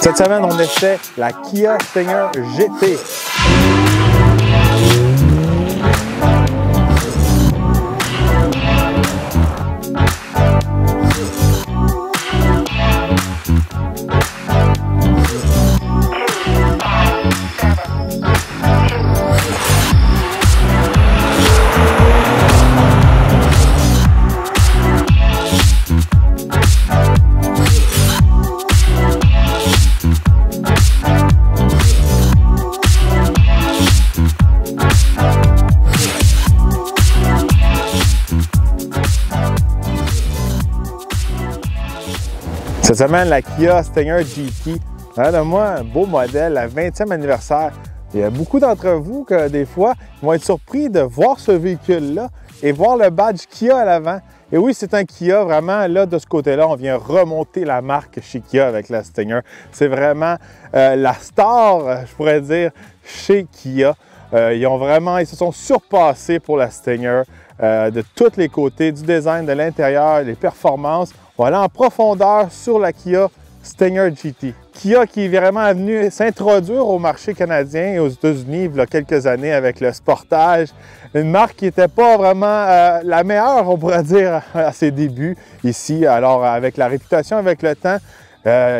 Cette semaine, on essaie la Kia Stinger GT. Cette semaine, la Kia Stinger GT. Regardez moi, un beau modèle, la 20e anniversaire. Il y a beaucoup d'entre vous que des fois vont être surpris de voir ce véhicule-là et voir le badge Kia à l'avant. Et oui, c'est un Kia, vraiment, là, de ce côté-là, on vient remonter la marque chez Kia avec la Stinger. C'est vraiment la star, je pourrais dire, chez Kia. Ils se sont surpassés pour la Stinger de tous les côtés, du design, de l'intérieur, les performances. On va aller en profondeur sur la Kia Stinger GT. Kia qui est vraiment venu s'introduire au marché canadien et aux États-Unis il y a quelques années avec le Sportage. Une marque qui n'était pas vraiment la meilleure, on pourrait dire, à ses débuts ici. Alors, avec la réputation, avec le temps,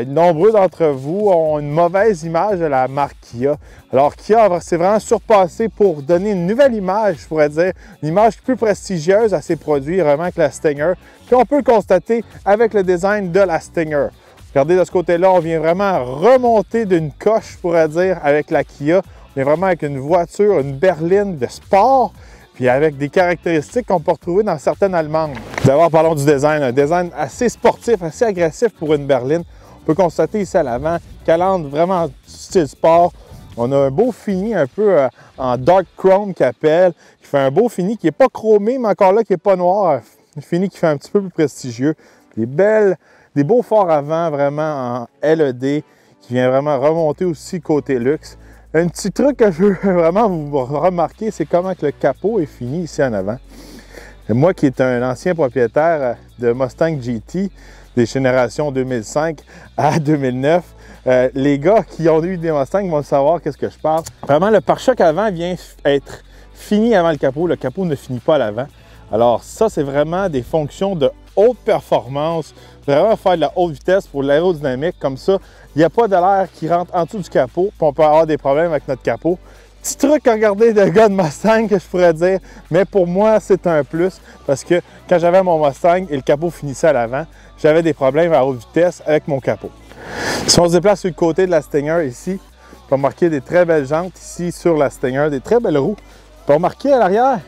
nombreux d'entre vous ont une mauvaise image de la marque Kia. Alors, Kia s'est vraiment surpassé pour donner une nouvelle image, je pourrais dire, une image plus prestigieuse à ses produits, vraiment que la Stinger. Puis on peut le constater avec le design de la Stinger. Regardez de ce côté-là, on vient vraiment remonter d'une coche, je pourrais dire, avec la Kia. On est vraiment avec une voiture, une berline de sport, puis avec des caractéristiques qu'on peut retrouver dans certaines allemandes. D'abord, parlons du design. Un design assez sportif, assez agressif pour une berline. On peut constater ici à l'avant qu'elle entre vraiment en style sport. On a un beau fini un peu en dark chrome qui appelle, qui fait un beau fini qui n'est pas chromé, mais encore là qui n'est pas noir. Un fini qui fait un petit peu plus prestigieux. Des beaux phares avant vraiment en LED qui vient vraiment remonter aussi côté luxe. Un petit truc que je veux vraiment vous remarquer, c'est comment que le capot est fini ici en avant. Et moi qui est un ancien propriétaire de Mustang GT des générations 2005 à 2009, les gars qui ont eu des Mustangs vont savoir qu'est-ce que je parle. Vraiment, le pare-choc avant vient être fini avant le capot ne finit pas à l'avant. Alors ça, c'est vraiment des fonctions de haute performance, vraiment faire de la haute vitesse pour l'aérodynamique. Comme ça, il n'y a pas de l'air qui rentre en dessous du capot, puis on peut avoir des problèmes avec notre capot. Petit truc à regarder de gars de Mustang que je pourrais dire, mais pour moi, c'est un plus parce que quand j'avais mon Mustang et le capot finissait à l'avant, j'avais des problèmes à haute vitesse avec mon capot. Si on se déplace sur le côté de la Stinger ici, on peut remarquer des très belles jantes ici sur la Stinger, des très belles roues. On peut remarquer à l'arrière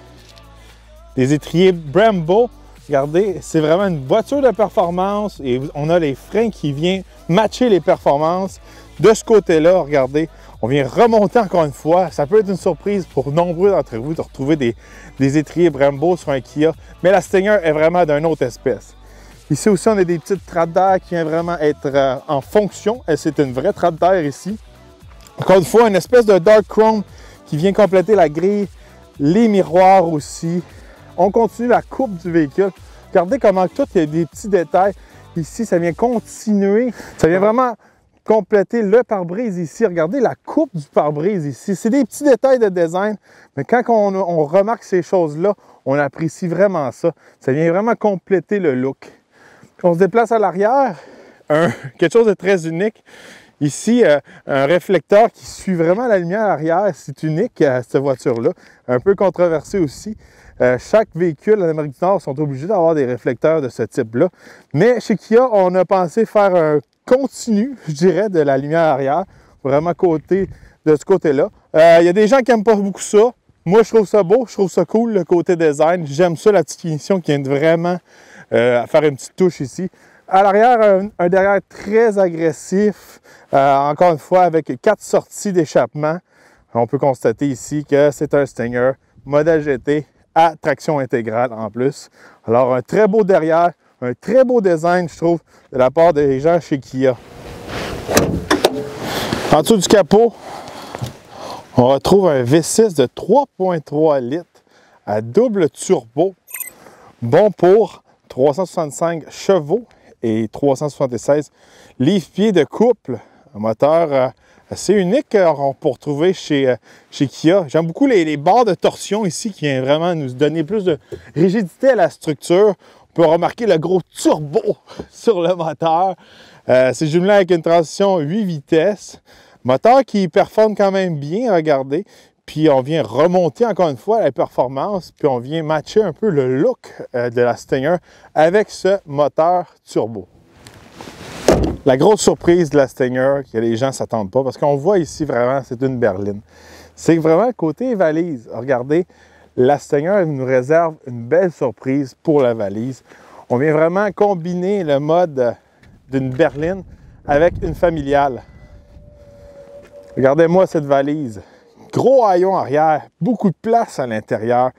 des étriers Brembo. Regardez, c'est vraiment une voiture de performance et on a les freins qui viennent matcher les performances. De ce côté-là, regardez, on vient remonter encore une fois. Ça peut être une surprise pour nombreux d'entre vous de retrouver des étriers Brembo sur un Kia, mais la Stinger est vraiment d'une autre espèce. Ici aussi, on a des petites trappes d'air qui viennent vraiment être en fonction. C'est une vraie trappe d'air ici. Encore une fois, une espèce de dark chrome qui vient compléter la grille, les miroirs aussi. On continue la coupe du véhicule. Regardez comment tout, il y a des petits détails. Ici, ça vient continuer. Ça vient vraiment compléter le pare-brise ici. Regardez la coupe du pare-brise ici. C'est des petits détails de design, mais quand on remarque ces choses-là, on apprécie vraiment ça. Ça vient vraiment compléter le look. Quand on se déplace à l'arrière, quelque chose de très unique. Ici, un réflecteur qui suit vraiment la lumière arrière, c'est unique à cette voiture-là. Un peu controversé aussi. Chaque véhicule en Amérique du Nord sont obligés d'avoir des réflecteurs de ce type-là. Mais chez Kia, on a pensé faire un continu, je dirais, de la lumière arrière, vraiment de ce côté-là. Il y a des gens qui n'aiment pas beaucoup ça. Moi, je trouve ça beau, je trouve ça cool, le côté design. J'aime ça, la petite finition qui vient de vraiment faire une petite touche ici. À l'arrière, un derrière très agressif, encore une fois, avec 4 sorties d'échappement. On peut constater ici que c'est un Stinger modèle GT à traction intégrale en plus. Alors, un très beau derrière, un très beau design, je trouve, de la part des gens chez Kia. En dessous du capot, on retrouve un V6 de 3,3 litres à double turbo, bon pour 365 chevaux et 376 livres-pieds de couple Un moteur assez unique qu'on peut retrouver chez Kia. J'aime beaucoup les barres de torsion ici qui viennent vraiment nous donner plus de rigidité à la structure. On peut remarquer le gros turbo sur le moteur. C'est jumelé avec une transition 8 vitesses. Moteur qui performe quand même bien, regardez. Puis on vient remonter encore une fois la performance, puis on vient matcher un peu le look de la Stinger avec ce moteur turbo. La grosse surprise de la Stinger que les gens ne s'attendent pas, parce qu'on voit ici vraiment, c'est une berline. C'est vraiment le côté valise. Regardez, la Stinger nous réserve une belle surprise pour la valise. On vient vraiment combiner le mode d'une berline avec une familiale. Regardez-moi cette valise. Gros haillon arrière, beaucoup de place à l'intérieur,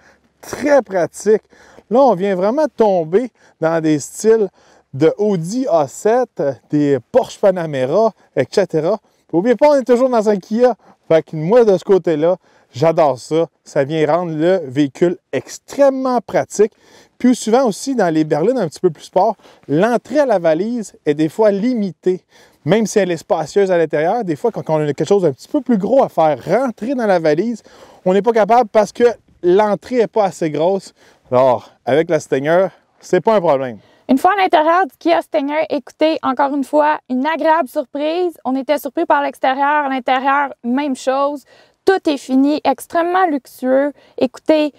très pratique. Là, on vient vraiment tomber dans des styles de Audi A7, des Porsche Panamera, etc. N'oubliez pas, on est toujours dans un Kia. Fait que moi, de ce côté-là, j'adore ça. Ça vient rendre le véhicule extrêmement pratique. Puis souvent aussi, dans les berlines un petit peu plus sport, l'entrée à la valise est des fois limitée. Même si elle est spacieuse à l'intérieur, des fois, quand on a quelque chose d'un petit peu plus gros à faire rentrer dans la valise, on n'est pas capable parce que l'entrée n'est pas assez grosse. Alors, avec la Stinger, c'est pas un problème. Une fois à l'intérieur du Kia Stinger, écoutez, encore une fois, une agréable surprise. On était surpris par l'extérieur, à l'intérieur, même chose. Tout est fini, extrêmement luxueux. Écoutez,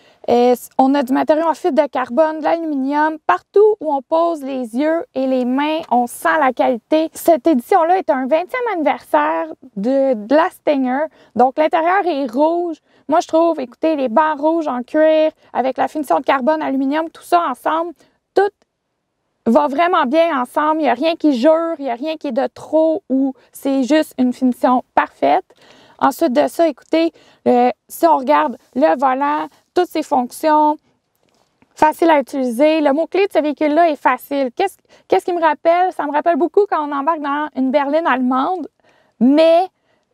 on a du matériau en fibre de carbone, de l'aluminium. Partout où on pose les yeux et les mains, on sent la qualité. Cette édition-là est un 20e anniversaire de la Stinger. Donc, l'intérieur est rouge. Moi, je trouve, écoutez, les bancs rouges en cuir avec la finition de carbone, aluminium, tout ça ensemble, tout va vraiment bien ensemble. Il n'y a rien qui jure, il n'y a rien qui est de trop ou c'est juste une finition parfaite. Ensuite de ça, écoutez, si on regarde le volant, toutes ses fonctions, facile à utiliser. Le mot-clé de ce véhicule-là est facile. Qu'est-ce qui me rappelle? Ça me rappelle beaucoup quand on embarque dans une berline allemande, mais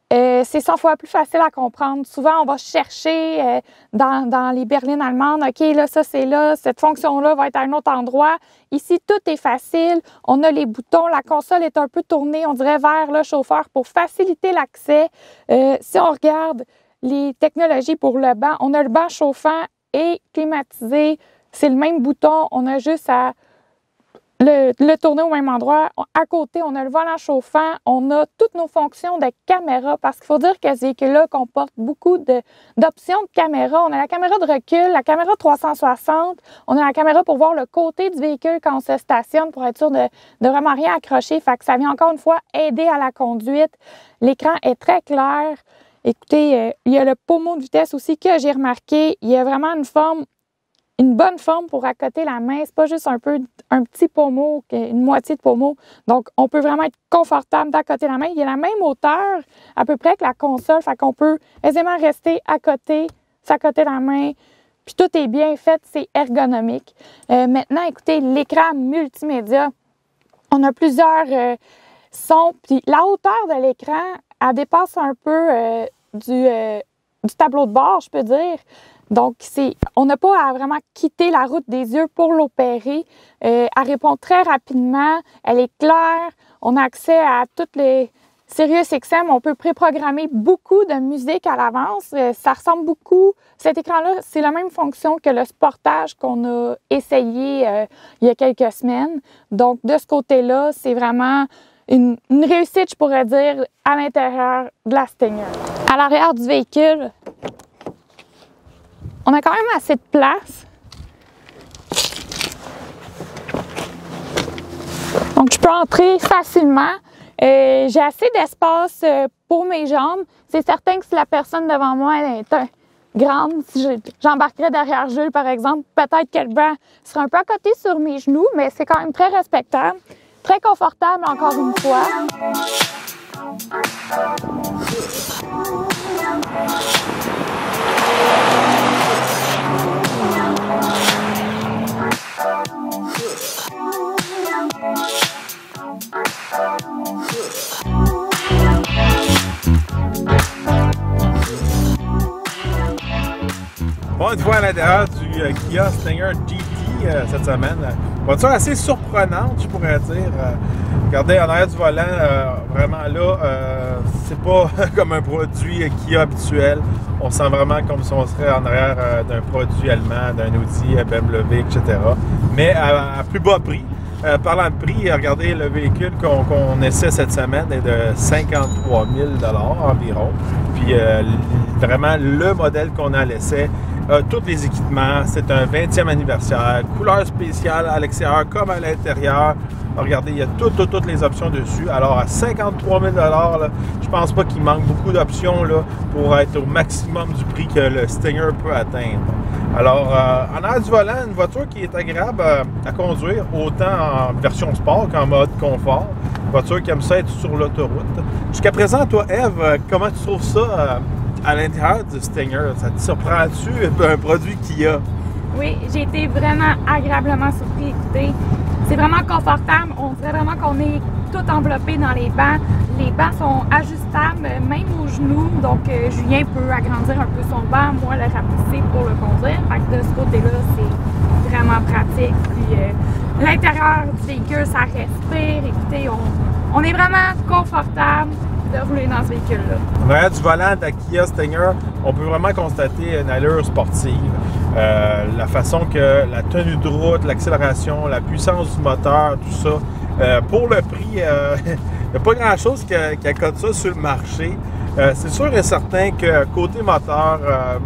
c'est 100 fois plus facile à comprendre. Souvent, on va chercher dans les berlines allemandes, OK, là, ça, c'est là, cette fonction-là va être à un autre endroit. Ici, tout est facile. On a les boutons, la console est un peu tournée, on dirait vers le chauffeur pour faciliter l'accès. Si on regarde les technologies pour le banc, on a le banc chauffant et climatisé. C'est le même bouton, on a juste à le tourner au même endroit. À côté, on a le volant chauffant, on a toutes nos fonctions de caméra parce qu'il faut dire que ce véhicule-là comporte beaucoup d'options de caméra. On a la caméra de recul, la caméra 360, on a la caméra pour voir le côté du véhicule quand on se stationne pour être sûr de vraiment rien accrocher. Fait que ça vient encore une fois aider à la conduite. L'écran est très clair. Écoutez, il y a le pommeau de vitesse aussi que j'ai remarqué. Il y a vraiment une bonne forme pour accoter la main. C'est pas juste un petit pommeau, une moitié de pommeau. Donc, on peut vraiment être confortable d'accoter la main. Il y a la même hauteur à peu près que la console, fait qu'on peut aisément rester à côté, s'accoter la main. Puis tout est bien fait, c'est ergonomique. Maintenant, écoutez, l'écran multimédia. On a plusieurs sons. Puis la hauteur de l'écran, elle dépasse un peu du tableau de bord, je peux dire. Donc, on n'a pas à vraiment quitter la route des yeux pour l'opérer. Elle répond très rapidement, elle est claire, on a accès à toutes les SiriusXM, on peut préprogrammer beaucoup de musique à l'avance. Ça ressemble beaucoup, cet écran-là, c'est la même fonction que le Sportage qu'on a essayé il y a quelques semaines. Donc, de ce côté-là, c'est vraiment une réussite, je pourrais dire, à l'intérieur de la Stinger. À l'arrière du véhicule, on a quand même assez de place. Donc, je peux entrer facilement. J'ai assez d'espace pour mes jambes. C'est certain que si la personne devant moi elle est grande, si j'embarquerais derrière Jules, par exemple, peut-être que le banc serait un peu à côté sur mes genoux, mais c'est quand même très respectable. Très confortable, encore une fois. Bon, une fois à l'intérieur du Kia Stinger GT, cette semaine. Voiture assez surprenante, je pourrais dire. Regardez, en arrière du volant, vraiment là, c'est pas comme un produit Kia habituel. On sent vraiment comme si on serait en arrière d'un produit allemand, d'un Audi, BMW, etc. Mais à plus bas prix. Parlant de prix, regardez, le véhicule qu'on essaie cette semaine est de 53 000 $ environ. Puis vraiment, le modèle qu'on a à l'essai, tous les équipements, c'est un 20e anniversaire, couleur spéciale à l'extérieur comme à l'intérieur. Regardez, il y a toutes les options dessus. Alors, à 53 000 $, là, je pense pas qu'il manque beaucoup d'options là, pour être au maximum du prix que le Stinger peut atteindre. Alors, en arrière du volant, une voiture qui est agréable à conduire, autant en version sport qu'en mode confort. Une voiture qui aime ça être sur l'autoroute. Jusqu'à présent, toi, Eve, comment tu trouves ça à l'intérieur du Stinger? Ça te surprend-tu un produit Kia? Oui, j'ai été vraiment agréablement surpris. Écoutez, c'est vraiment confortable. On dirait vraiment qu'on est tout enveloppé dans les bancs. Les bancs sont ajustables, même aux genoux. Donc, Julien peut agrandir un peu son banc, moi le rapetisser pour le conduire. Fait que de ce côté-là, c'est vraiment pratique. Puis, l'intérieur du véhicule, ça respire. Écoutez, on est vraiment confortable de rouler dans ce véhicule-là. En arrière du volant de la Kia Stinger, on peut vraiment constater une allure sportive. La façon que la tenue de route, l'accélération, la puissance du moteur, tout ça. Pour le prix, il n'y a pas grand-chose qui accote ça sur le marché. C'est sûr et certain que côté moteur,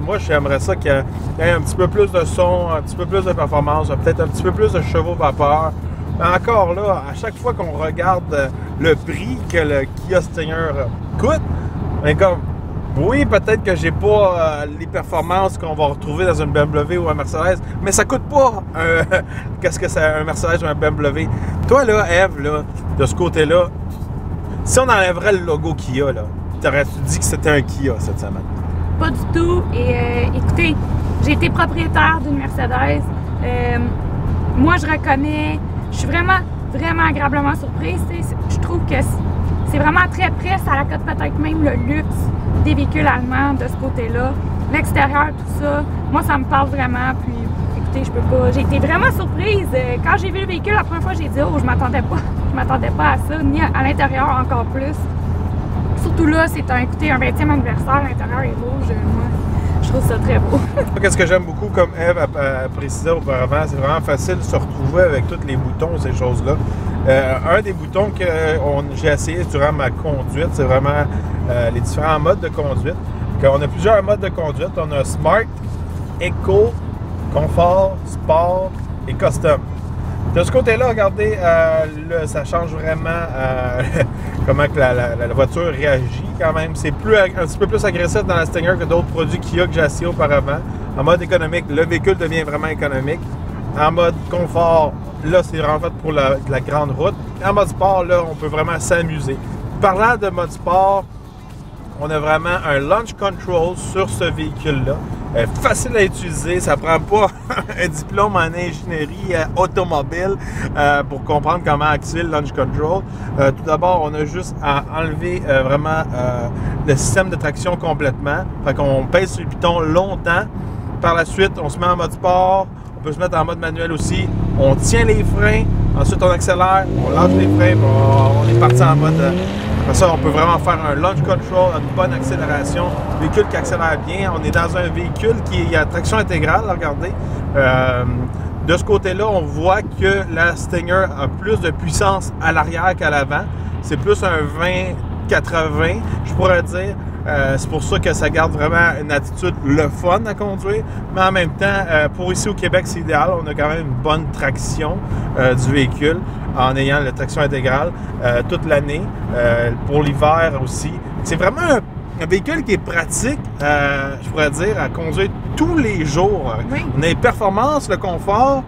moi j'aimerais ça qu'il y ait un petit peu plus de son, un petit peu plus de performance, peut-être un petit peu plus de chevaux vapeur. Encore là, à chaque fois qu'on regarde le prix que le Kia Stinger coûte, bien comme, oui, peut-être que j'ai pas les performances qu'on va retrouver dans une BMW ou un Mercedes, mais ça coûte pas qu'est-ce que c'est un Mercedes ou un BMW. Toi là, Eve, là, de ce côté-là, si on enlèverait le logo Kia, là, t'aurais-tu dit que c'était un Kia cette semaine? Pas du tout. Et écoutez, j'ai été propriétaire d'une Mercedes. Moi, je reconnais, je suis vraiment agréablement surprise. Je trouve que c'est vraiment très près. Ça accote peut-être même le luxe des véhicules allemands de ce côté-là. L'extérieur, tout ça, moi, ça me parle vraiment. Puis, écoutez, je peux pas. J'ai été vraiment surprise. Quand j'ai vu le véhicule la première fois, j'ai dit, oh, je m'attendais pas à ça, ni à l'intérieur encore plus. Surtout là, c'est un 20e anniversaire, l'intérieur est rouge. Moi, je trouve ça très beau. Qu'est-ce que j'aime beaucoup, comme Eve a précisé auparavant, c'est vraiment facile de se retrouver avec tous les boutons, ces choses-là. Un des boutons que j'ai essayé durant ma conduite, c'est vraiment les différents modes de conduite. On a plusieurs modes de conduite. On a Smart, Eco, Confort, Sport et Custom. De ce côté-là, regardez, ça change vraiment comment que la voiture réagit quand même. C'est un petit peu plus agressif dans la Stinger que d'autres produits Kia que j'ai essayé auparavant. En mode économique, le véhicule devient vraiment économique. En mode confort, là, c'est vraiment fait pour la grande route. En mode sport, là, on peut vraiment s'amuser. Parlant de mode sport, on a vraiment un launch control sur ce véhicule-là. Facile à utiliser, ça prend pas un diplôme en ingénierie automobile pour comprendre comment activer le launch control. Tout d'abord, on a juste à enlever vraiment le système de traction complètement. Fait qu'on pèse sur le piton longtemps. Par la suite, on se met en mode sport. On peut se mettre en mode manuel aussi. On tient les freins. Ensuite, on accélère. On lâche les freins. On est parti en mode... Après ça, on peut vraiment faire un launch control, une bonne accélération. Véhicule qui accélère bien. On est dans un véhicule qui a traction intégrale, regardez. De ce côté-là, on voit que la Stinger a plus de puissance à l'arrière qu'à l'avant. C'est plus un 20-80, je pourrais dire. C'est pour ça que ça garde vraiment une attitude le fun à conduire. Mais en même temps, pour ici au Québec, c'est idéal. On a quand même une bonne traction du véhicule en ayant la traction intégrale toute l'année. Pour l'hiver aussi. C'est vraiment un véhicule qui est pratique, je pourrais dire, à conduire tous les jours. Oui. On a les performances, le confort,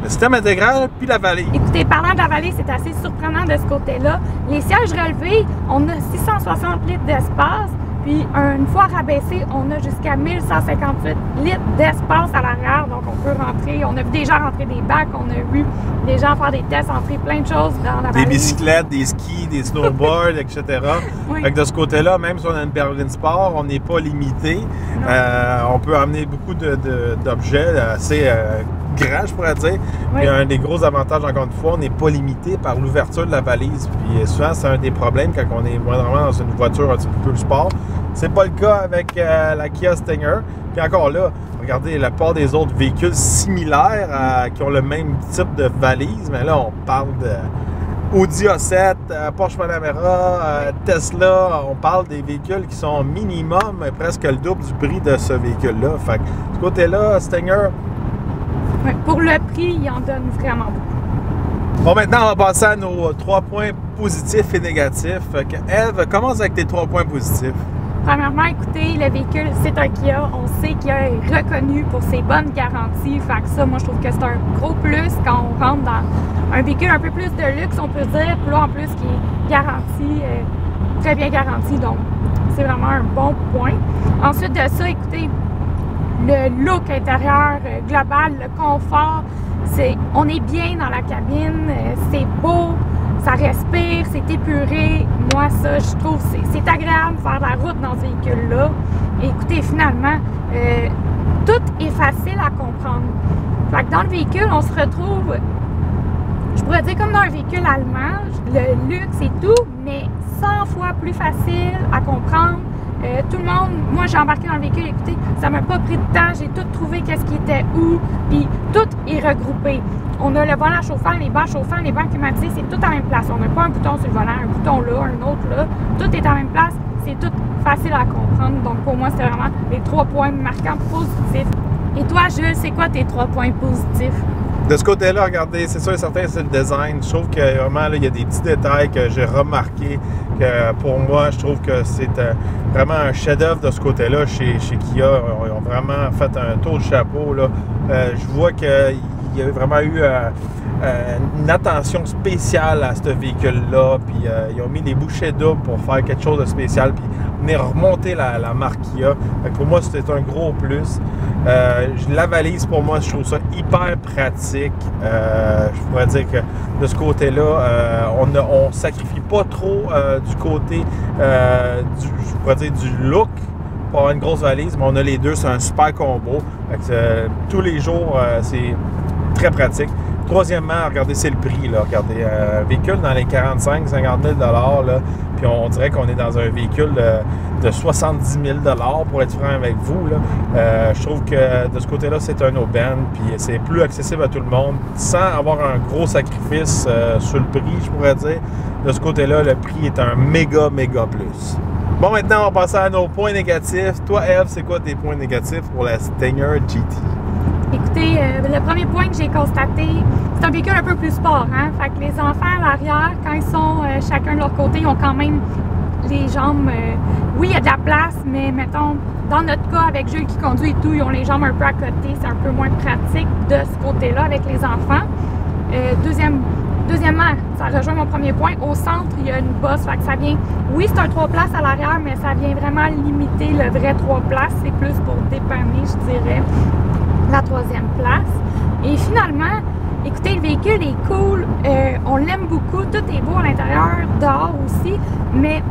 le système intégral, puis la vallée. Écoutez, parlant de la vallée, c'est assez surprenant de ce côté-là. Les sièges relevés, on a 660 litres d'espace, puis une fois rabaissé, on a jusqu'à 1158 litres d'espace à l'arrière. Donc, on peut rentrer. On a vu des gens rentrer des bacs, on a vu des gens faire des tests, entrer plein de choses dans la valise. Des bicyclettes, des skis, des snowboards, etc. Oui. Fait que de ce côté-là, même si on a une berline sport, on n'est pas limité. On peut amener beaucoup d'objets assez grands, je pourrais dire. Oui. Puis un des gros avantages, encore une fois, on n'est pas limité par l'ouverture de la valise. Puis souvent, c'est un des problèmes quand on est vraiment dans une voiture un petit peu plus sport. C'est pas le cas avec la Kia Stinger. Puis encore là, regardez la part des autres véhicules similaires qui ont le même type de valise. Mais là, on parle de Audi A7, Porsche Panamera, Tesla. On parle des véhicules qui sont minimum presque le double du prix de ce véhicule-là. Fait que de ce côté-là, Stinger... Ouais, pour le prix, il en donne vraiment beaucoup. Bon, maintenant, on va passer à nos 3 points positifs et négatifs. Ève, commence avec tes 3 points positifs. Premièrement, écoutez, le véhicule, c'est un Kia. On sait qu'il est reconnu pour ses bonnes garanties. Fait que ça, moi, je trouve que c'est un gros plus quand on rentre dans un véhicule un peu plus de luxe, on peut dire. Puis là, en plus, qui est garanti, très bien garanti. Donc, c'est vraiment un bon point. Ensuite de ça, écoutez, le look intérieur global, le confort, on est bien dans la cabine, c'est beau, ça respire, c'est épuré. Moi, ça, je trouve, c'est agréable de faire la route dans ce véhicule-là. Et écoutez, finalement, tout est facile à comprendre. Fait que dans le véhicule, on se retrouve, je pourrais dire comme dans un véhicule allemand, le luxe et tout, mais 100 fois plus facile à comprendre. Tout le monde, moi j'ai embarqué dans le véhicule, écoutez, ça m'a pas pris de temps, j'ai tout trouvé qu'est-ce qui était où, puis tout est regroupé. On a le volant chauffant, les bancs chauffants, les bancs climatisés, c'est tout à la même place. On n'a pas un bouton sur le volant, un bouton là, un autre là, tout est à la même place, c'est tout facile à comprendre. Donc pour moi, c'est vraiment les 3 points marquants positifs. Et toi, Jules, c'est quoi tes 3 points positifs? De ce côté-là, regardez, c'est sûr et certain, c'est le design. Je trouve que vraiment, là, il y a des petits détails que j'ai remarqués que pour moi, je trouve que c'est vraiment un chef-d'œuvre de ce côté-là chez Kia. Ils ont vraiment fait un tour de chapeau, là. Je vois qu'il y a vraiment eu une attention spéciale à ce véhicule-là. Puis ils ont mis des bouchées doubles pour faire quelque chose de spécial. Puis venir remonter la marque Kia. Fait que pour moi, c'était un gros plus. La valise, pour moi, je trouve ça hyper pratique. Je pourrais dire que de ce côté-là, on ne sacrifie pas trop du côté je pourrais dire du look pour avoir une grosse valise, mais on a les deux, c'est un super combo. Fait que, tous les jours, c'est très pratique. Troisièmement, regardez, c'est le prix. Là. Regardez, un véhicule dans les 45 000 50 000 là, puis on dirait qu'on est dans un véhicule de 70 000 pour être franc avec vous. Là. Je trouve que de ce côté-là, c'est un aubaine, puis c'est plus accessible à tout le monde, sans avoir un gros sacrifice sur le prix, je pourrais dire. De ce côté-là, le prix est un méga plus. Bon, maintenant, on va passer à nos points négatifs. Toi, Ève, c'est quoi tes points négatifs pour la Stinger GT? Écoutez, le premier point que j'ai constaté, c'est un véhicule un peu plus sport, hein? Fait que les enfants à l'arrière, quand ils sont chacun de leur côté, ils ont quand même les jambes... oui, il y a de la place, mais mettons, dans notre cas, avec Jules qui conduit et tout, ils ont les jambes un peu à côté, c'est un peu moins pratique de ce côté-là avec les enfants. Deuxièmement, ça rejoint mon premier point, au centre, il y a une bosse, fait que ça vient... Oui, c'est un 3 places à l'arrière, mais ça vient vraiment limiter le vrai 3 places, c'est plus pour dépanner, je dirais, la 3e place. Et finalement, écoutez, le véhicule est cool, on l'aime beaucoup, tout est beau à l'intérieur, dehors aussi, mais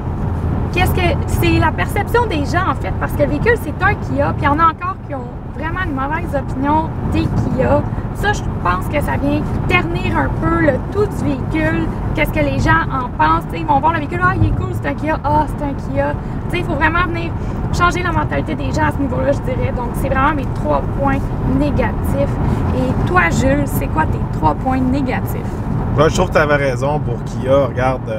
c'est la perception des gens en fait, parce que le véhicule c'est un Kia, puis il y en a encore qui ont vraiment une mauvaise opinion des Kia. Ça, je pense que ça vient ternir un peu le tout du véhicule, qu'est-ce que les gens en pensent. T'sais, ils vont voir le véhicule, ah, il est cool, c'est un Kia, ah, c'est un Kia. Il faut vraiment venir changer la mentalité des gens à ce niveau-là, je dirais. Donc, c'est vraiment mes 3 points négatifs. Et toi, Jules, c'est quoi tes 3 points négatifs? Ouais, je trouve que tu avais raison pour Kia. Regarde,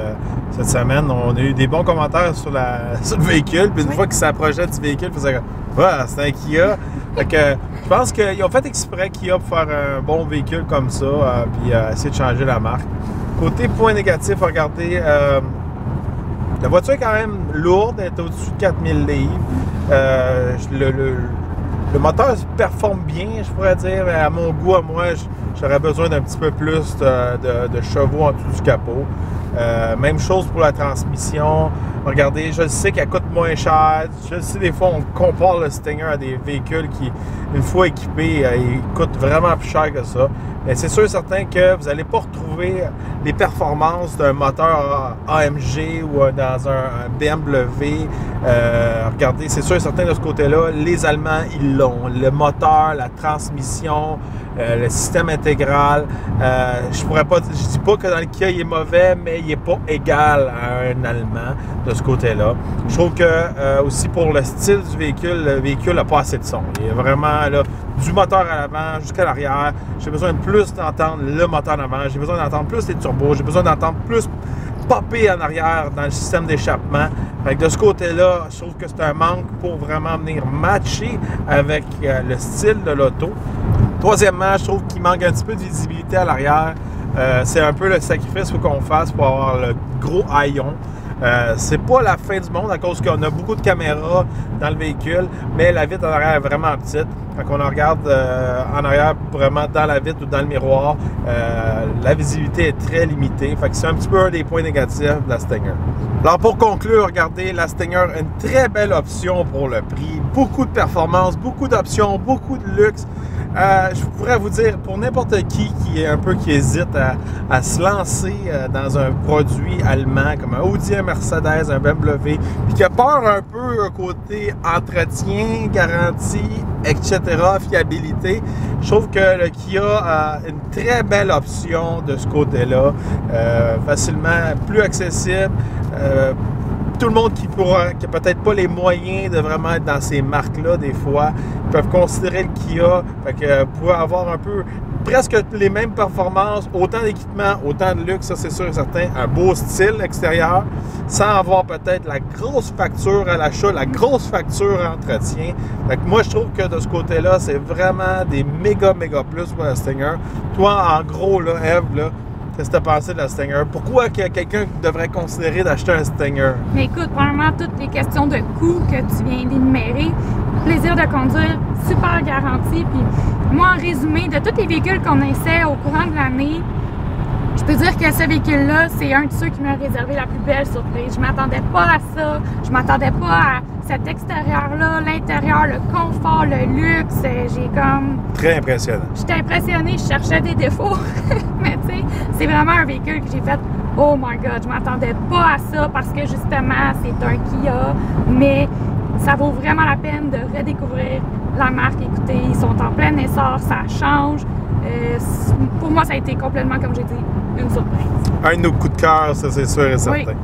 cette semaine, on a eu des bons commentaires sur le véhicule. Puis une fois qu'ils s'approchaient du véhicule, ils faisaient comme, ouais, c'est un Kia. Fait que je pense qu'ils ont fait exprès Kia pour faire un bon véhicule comme ça, puis essayer de changer la marque. Côté point négatif, regardez, la voiture est quand même lourde, elle est au-dessus de 4000 livres. Le moteur performe bien, je pourrais dire, à mon goût, à moi. j'aurais besoin d'un petit peu plus de chevaux en dessous du capot. Même chose pour la transmission. Regardez, je sais qu'elle coûte moins cher. Je sais, des fois, on compare le Stinger à des véhicules qui, une fois équipés, ils coûtent vraiment plus cher que ça. Mais c'est sûr et certain que vous n'allez pas retrouver les performances d'un moteur AMG ou dans un BMW. Regardez, c'est sûr et certain de ce côté-là, les Allemands, ils l'ont. Le moteur, la transmission, le système intégral. Je dis pas que dans le Kia, il est mauvais, mais il n'est pas égal à un Allemand de ce côté-là. Je trouve que aussi pour le style du véhicule, le véhicule n'a pas assez de son. Il est vraiment là, du moteur à l'avant jusqu'à l'arrière. J'ai besoin de plus d'entendre le moteur en avant. J'ai besoin d'entendre plus les turbos. J'ai besoin d'entendre plus popper en arrière dans le système d'échappement. Fait que de ce côté-là, je trouve que c'est un manque pour vraiment venir matcher avec le style de l'auto. Troisièmement, je trouve qu'il manque un petit peu de visibilité à l'arrière. C'est un peu le sacrifice qu'il faut qu'on fasse pour avoir le gros haillon. C'est pas la fin du monde à cause qu'on a beaucoup de caméras dans le véhicule, mais la vitre en arrière est vraiment petite. Quand on regarde en arrière, vraiment dans la vitre ou dans le miroir, la visibilité est très limitée. Fait que c'est un petit peu un des points négatifs de la Stinger. Alors pour conclure, regardez, la Stinger, une très belle option pour le prix. Beaucoup de performance, beaucoup d'options, beaucoup de luxe. Je pourrais vous dire, pour n'importe qui hésite à se lancer dans un produit allemand comme un Audi, un Mercedes, un BMW, puis qui a peur un peu côté entretien, garantie, etc., fiabilité, je trouve que le Kia a une très belle option de ce côté-là, facilement plus accessible. Tout le monde qui n'a peut-être pas les moyens de vraiment être dans ces marques-là, des fois, peuvent considérer le Kia. Fait que vous pouvez avoir un peu presque les mêmes performances, autant d'équipement, autant de luxe, ça c'est sûr et certain, un beau style extérieur, sans avoir peut-être la grosse facture à l'achat, la grosse facture à entretien. Fait que moi, je trouve que de ce côté-là, c'est vraiment des méga plus pour la Stinger. Toi, en gros, là, Eve, là, qu'est-ce que tu as pensé de la Stinger? Pourquoi quelqu'un devrait considérer d'acheter un Stinger? Mais écoute, premièrement, toutes les questions de coût que tu viens d'énumérer, plaisir de conduire, super garantie. Puis moi, en résumé, de tous les véhicules qu'on essaie au courant de l'année, je peux dire que ce véhicule-là, c'est un de ceux qui m'a réservé la plus belle surprise. Je m'attendais pas à ça. Je m'attendais pas à cet extérieur-là, l'intérieur, le confort, le luxe. J'ai comme... Très impressionnant. J'étais impressionnée, je cherchais des défauts. Mais tu sais, c'est vraiment un véhicule que j'ai fait « Oh my God! » Je m'attendais pas à ça parce que justement, c'est un Kia. Mais ça vaut vraiment la peine de redécouvrir la marque. Écoutez, ils sont en plein essor, ça change. Pour moi, ça a été complètement, comme j'ai dit, une surprise. Un de nos coups de cœur, ça c'est sûr et certain. Oui.